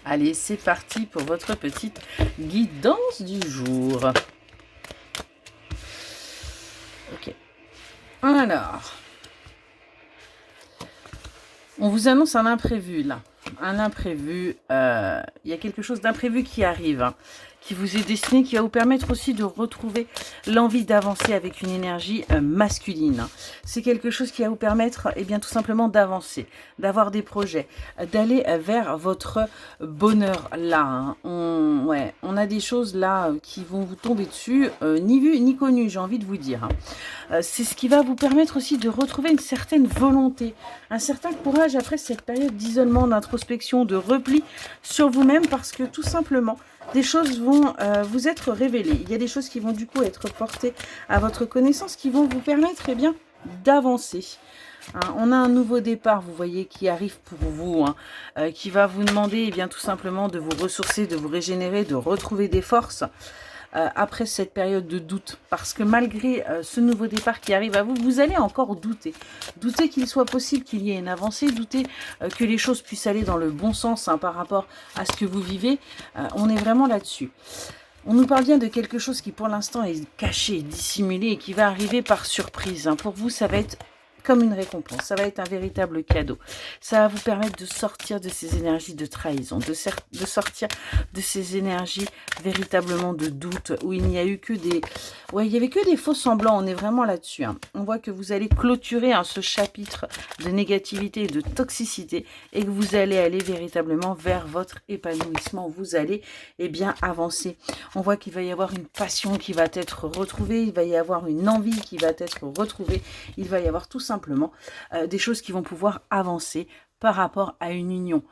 Allez, c'est parti pour votre petite guidance du jour. Ok. Alors, on vous annonce un imprévu là. Un imprévu, il y a quelque chose d'imprévu qui arrive, hein, qui vous est destiné, qui va vous permettre aussi de retrouver l'envie d'avancer avec une énergie masculine. C'est quelque chose qui va vous permettre, eh bien, tout simplement d'avancer, d'avoir des projets, d'aller vers votre bonheur là. Hein. On a des choses là qui vont vous tomber dessus, ni vu ni connu, j'ai envie de vous dire. Hein. C'est ce qui va vous permettre aussi de retrouver une certaine volonté, un certain courage après cette période d'isolement, d'introspection, de repli sur vous-même, parce que tout simplement, des choses vont vous être révélées. Il y a des choses qui vont du coup être portées à votre connaissance, qui vont vous permettre eh bien, d'avancer. Hein, on a un nouveau départ, vous voyez, qui arrive pour vous, hein, qui va vous demander eh bien, tout simplement de vous ressourcer, de vous régénérer, de retrouver des forces. Après cette période de doute, parce que malgré ce nouveau départ qui arrive à vous, vous allez encore douter. Douter qu'il soit possible qu'il y ait une avancée, douter que les choses puissent aller dans le bon sens hein, par rapport à ce que vous vivez. On est vraiment là-dessus. On nous parle bien de quelque chose qui pour l'instant est caché, dissimulé et qui va arriver par surprise. Hein. Pour vous, ça va être comme une récompense, ça va être un véritable cadeau. Ça va vous permettre de sortir de ces énergies de trahison, de sortir de ces énergies véritablement de doute, où il n'y a eu que des... Ouais, il n'y avait que des faux semblants, on est vraiment là-dessus. Hein. On voit que vous allez clôturer hein, ce chapitre de négativité et de toxicité, et que vous allez aller véritablement vers votre épanouissement. Vous allez, eh bien, avancer. On voit qu'il va y avoir une passion qui va être retrouvée, il va y avoir une envie qui va être retrouvée, il va y avoir tout simplement des choses qui vont pouvoir avancer par rapport à une union.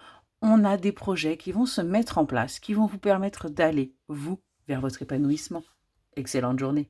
On a des projets qui vont se mettre en place, qui vont vous permettre d'aller, vous, vers votre épanouissement. Excellente journée.